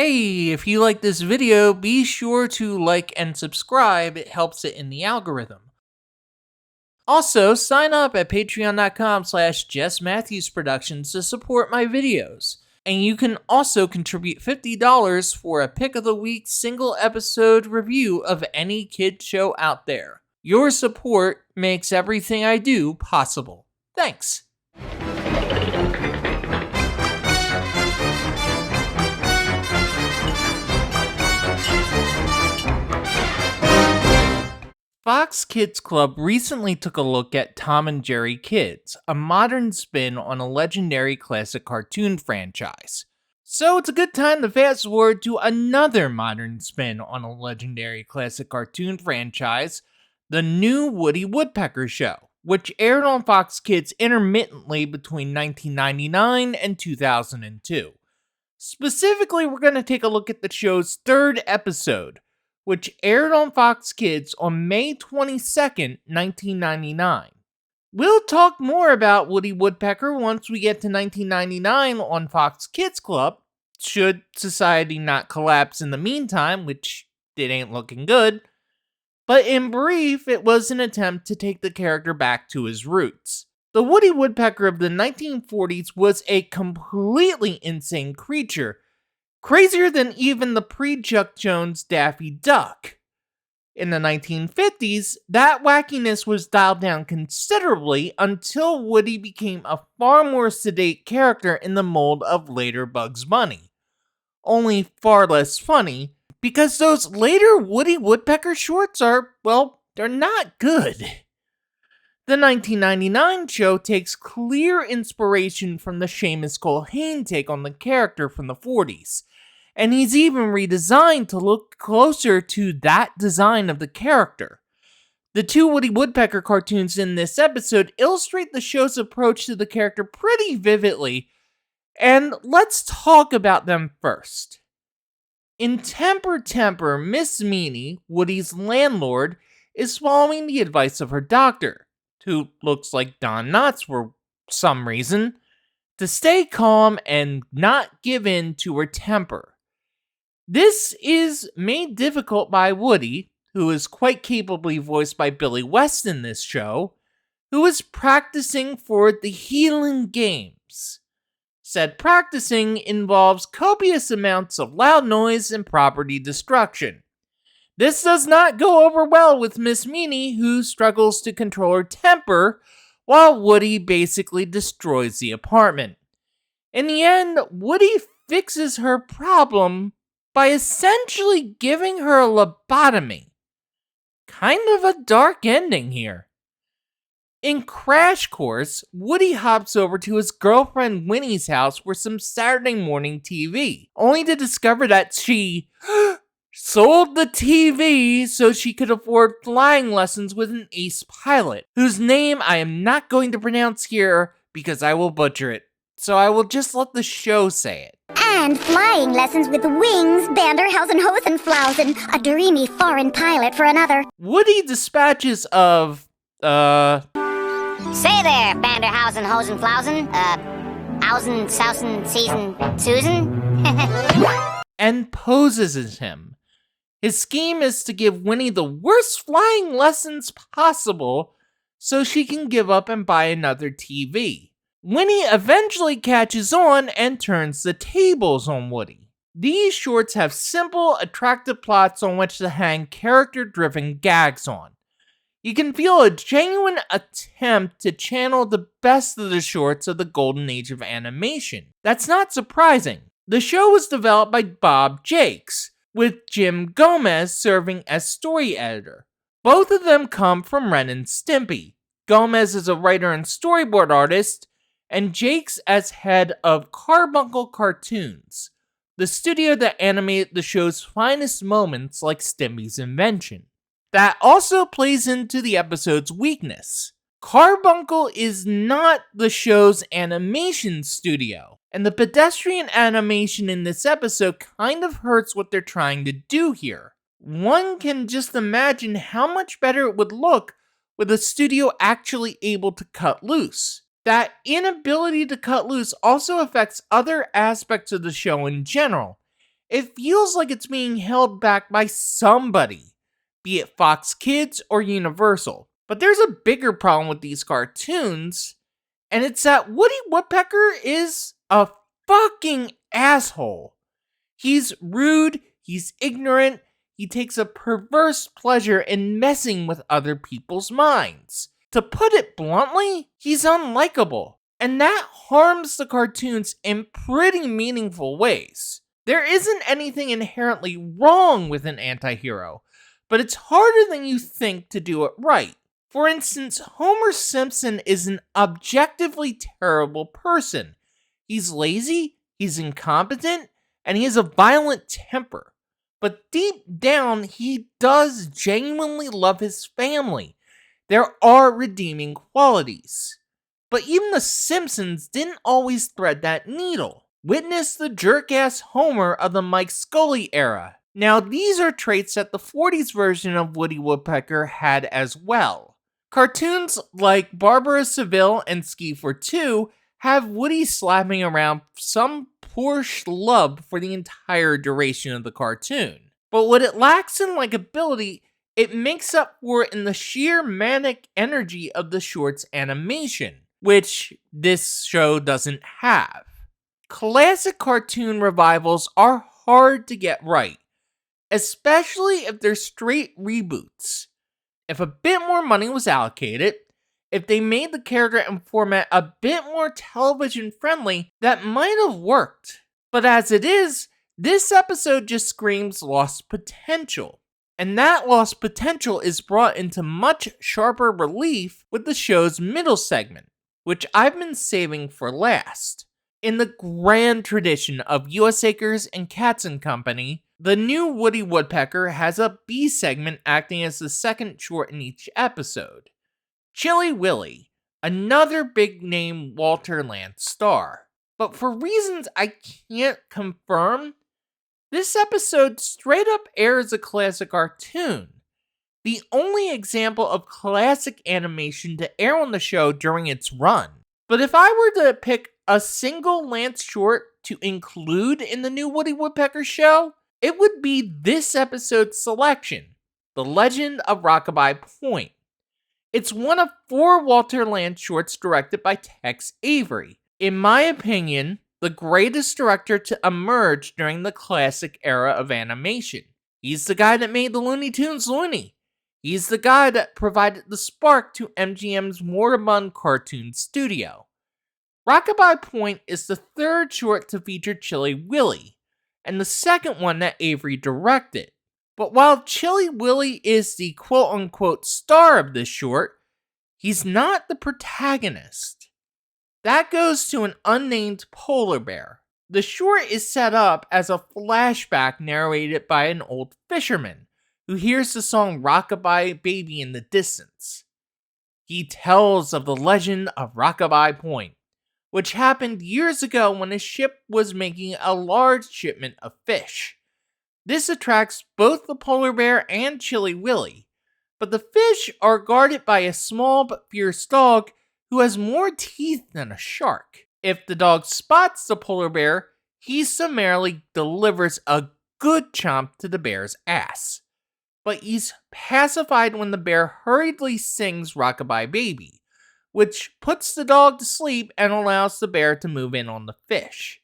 Hey, if you like this video, be sure to like and subscribe. It helps it in the algorithm. Also, sign up at patreon.com/JessMatthewsProductions to support my videos. And you can also contribute $50 for a pick of the week single episode review of any kid show out there. Your support makes everything I do possible. Thanks. Fox Kids Club recently took a look at Tom and Jerry Kids, a modern spin on a legendary classic cartoon franchise. So it's a good time to fast forward to another modern spin on a legendary classic cartoon franchise, the new Woody Woodpecker Show, which aired on Fox Kids intermittently between 1999 and 2002. Specifically, we're going to take a look at the show's third episode, which aired on Fox Kids on May 22nd, 1999. We'll talk more about Woody Woodpecker once we get to 1999 on Fox Kids Club, should society not collapse in the meantime, which it ain't looking good. But in brief, it was an attempt to take the character back to his roots. The Woody Woodpecker of the 1940s was a completely insane creature, crazier than even the pre-Chuck Jones Daffy Duck. In the 1950s, that wackiness was dialed down considerably until Woody became a far more sedate character in the mold of later Bugs Bunny. Only far less funny, because those later Woody Woodpecker shorts are, well, they're not good. The 1999 show takes clear inspiration from the Seamus Culhane take on the character from the 40s, and he's even redesigned to look closer to that design of the character. The two Woody Woodpecker cartoons in this episode illustrate the show's approach to the character pretty vividly, and let's talk about them first. In Temper, Miss Meanie, Woody's landlord, is following the advice of her doctor, who looks like Don Knotts for some reason, to stay calm and not give in to her temper. This is made difficult by Woody, who is quite capably voiced by Billy West in this show, who is practicing for the Healing Games. Said practicing involves copious amounts of loud noise and property destruction. This does not go over well with Miss Meanie, who struggles to control her temper, while Woody basically destroys the apartment. In the end, Woody fixes her problem by essentially giving her a lobotomy. Kind of a dark ending here. In Crash Course, Woody hops over to his girlfriend Winnie's house for some Saturday morning TV, only to discover that she sold the TV so she could afford flying lessons with an ace pilot, whose name I am not going to pronounce here because I will butcher it, so I will just let the show say it. And flying lessons with wings, Banderhausen, Hosenflausen, a dreamy foreign pilot for another. Woody dispatches of, Say there, Banderhausen, Hosenflausen, Ausen, Sausen, Season, Susan. and poses as him. His scheme is to give Winnie the worst flying lessons possible so she can give up and buy another TV. Winnie eventually catches on and turns the tables on Woody. These shorts have simple, attractive plots on which to hang character-driven gags on. You can feel a genuine attempt to channel the best of the shorts of the golden age of animation. That's not surprising. The show was developed by Bob Jakes, with Jim Gomez serving as story editor. Both of them come from Ren and Stimpy. Gomez is a writer and storyboard artist, and Jakes as head of Carbuncle Cartoons, the studio that animated the show's finest moments like Stimpy's invention. That also plays into the episode's weakness. Carbuncle is not the show's animation studio, and the pedestrian animation in this episode kind of hurts what they're trying to do here. One can just imagine how much better it would look with a studio actually able to cut loose. That inability to cut loose also affects other aspects of the show in general, It feels like it's being held back by somebody, be it Fox Kids or Universal. But there's a bigger problem with these cartoons, and it's that Woody Woodpecker is a fucking asshole. He's rude, he's ignorant, he takes a perverse pleasure in messing with other people's minds. To put it bluntly, he's unlikable, and that harms the cartoons in pretty meaningful ways. There isn't anything inherently wrong with an anti-hero, but it's harder than you think to do it right. For instance, Homer Simpson is an objectively terrible person. He's lazy, he's incompetent, and he has a violent temper. But deep down, he does genuinely love his family. There are redeeming qualities. But even the Simpsons didn't always thread that needle. Witness the jerk-ass Homer of the Mike Scully era. Now, these are traits that the 40s version of Woody Woodpecker had as well. Cartoons like Barbara Seville and Ski for Two have Woody slapping around some poor schlub for the entire duration of the cartoon. But what it lacks in likability, it makes up for in the sheer manic energy of the short's animation, which this show doesn't have. Classic cartoon revivals are hard to get right, especially if they're straight reboots. If a bit more money was allocated, if they made the character and format a bit more television friendly, that might have worked. But as it is, this episode just screams lost potential. And that lost potential is brought into much sharper relief with the show's middle segment, which I've been saving for last. In the grand tradition of US Acres and Cats and Company, the new Woody Woodpecker has a B segment acting as the second short in each episode. Chilly Willy, another big-name Walter Lantz star. But for reasons I can't confirm, this episode straight up airs a classic cartoon. The only example of classic animation to air on the show during its run. But if I were to pick a single Lantz short to include in the new Woody Woodpecker Show, it would be this episode's selection, The Legend of Rockabye Point. It's one of 4 Walter Lantz shorts directed by Tex Avery. In my opinion, the greatest director to emerge during the classic era of animation. He's the guy that made the Looney Tunes loony. He's the guy that provided the spark to MGM's moribund cartoon studio. Rockabye Point is the 3rd short to feature Chilly Willy, and the 2nd one that Avery directed. But while Chilly Willy is the quote-unquote star of this short, he's not the protagonist. That goes to an unnamed polar bear. The short is set up as a flashback narrated by an old fisherman who hears the song Rockabye Baby in the distance. He tells of the legend of Rockabye Point, which happened years ago when a ship was making a large shipment of fish. This attracts both the polar bear and Chilly Willy, but the fish are guarded by a small but fierce dog who has more teeth than a shark. If the dog spots the polar bear, he summarily delivers a good chomp to the bear's ass. But he's pacified when the bear hurriedly sings Rockabye Baby, which puts the dog to sleep and allows the bear to move in on the fish.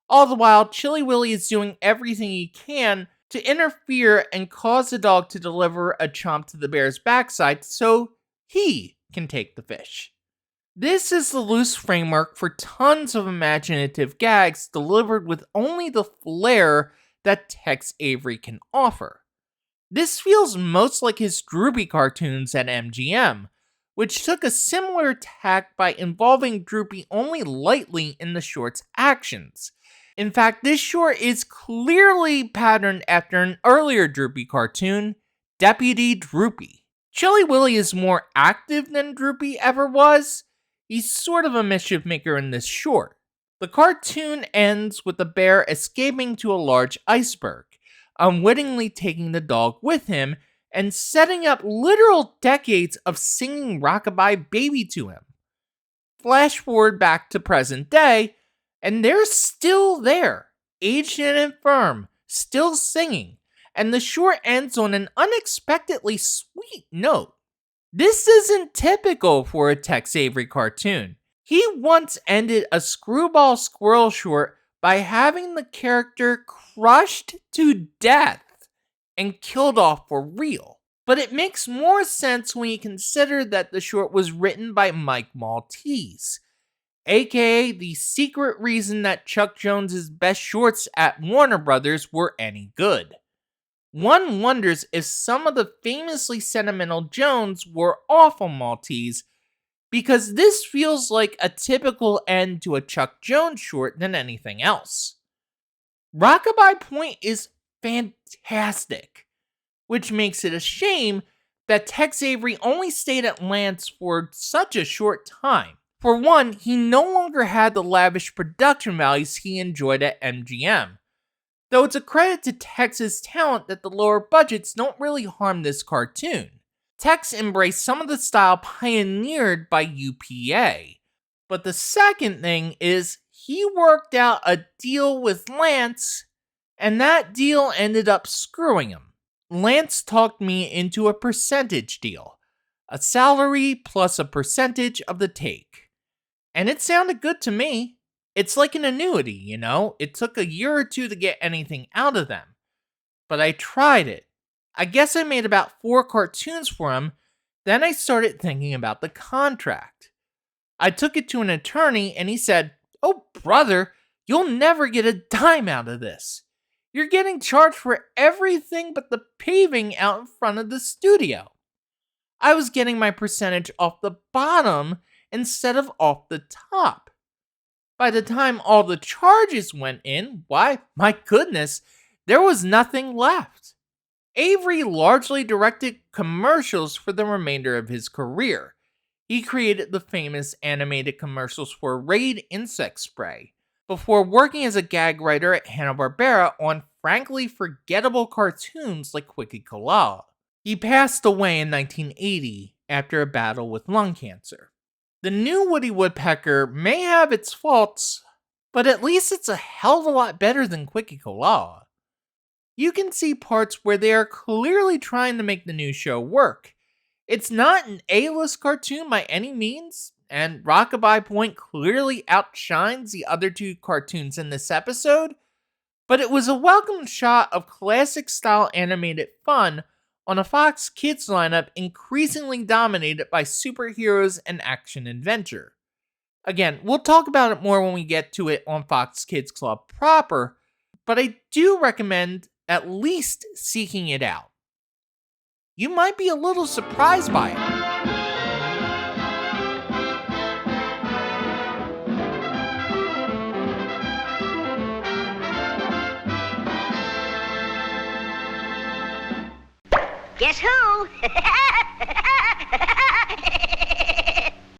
All the while, Chilly Willy is doing everything he can to interfere and cause the dog to deliver a chomp to the bear's backside so he can take the fish. This is the loose framework for tons of imaginative gags delivered with only the flair that Tex Avery can offer. This feels most like his Droopy cartoons at MGM, which took a similar tack by involving Droopy only lightly in the short's actions. In fact, this short is clearly patterned after an earlier Droopy cartoon, Deputy Droopy. Chilly Willy is more active than Droopy ever was. He's sort of a mischief maker in this short. The cartoon ends with the bear escaping to a large iceberg, unwittingly taking the dog with him and setting up literal decades of singing Rockabye Baby to him. Flash forward back to present day, and they're still there, aged and infirm, still singing, and the short ends on an unexpectedly sweet note. This isn't typical for a Tex Avery cartoon. He once ended a Screwball Squirrel short by having the character crushed to death and killed off for real. But it makes more sense when you consider that the short was written by Mike Maltese, aka the secret reason that Chuck Jones's best shorts at Warner Brothers were any good. One wonders if some of the famously sentimental Jones were off on Maltese, because this feels like a typical end to a Chuck Jones short than anything else. Rockabye Point is fantastic, which makes it a shame that Tex Avery only stayed at Lantz for such a short time. For one, he no longer had the lavish production values he enjoyed at MGM, though it's a credit to Tex's talent that the lower budgets don't really harm this cartoon. Tex embraced some of the style pioneered by UPA. But the second thing is, he worked out a deal with Lantz, and that deal ended up screwing him. Lantz talked me into a percentage deal, a salary plus a percentage of the take. And it sounded good to me. It's like an annuity, you know? It took a year or two to get anything out of them. But I tried it. I guess I made about 4 cartoons for him, then I started thinking about the contract. I took it to an attorney and he said, "Oh brother, you'll never get a dime out of this. You're getting charged for everything but the paving out in front of the studio." I was getting my percentage off the bottom instead of off the top. By the time all the charges went in, why, my goodness, there was nothing left. Avery largely directed commercials for the remainder of his career. He created the famous animated commercials for Raid insect spray, before working as a gag writer at Hanna-Barbera on frankly forgettable cartoons like Quickie Kalala. He passed away in 1980 after a battle with lung cancer. The new Woody Woodpecker may have its faults, but at least it's a hell of a lot better than Quickie Kalala. You can see parts where they are clearly trying to make the new show work. It's not an A-list cartoon by any means, and Rockabye Point clearly outshines the other 2 cartoons in this episode, but it was a welcome shot of classic-style animated fun on a Fox Kids lineup increasingly dominated by superheroes and action-adventure. Again, we'll talk about it more when we get to it on Fox Kids Club proper, but I do recommend at least seeking it out. You might be a little surprised by it. Guess who?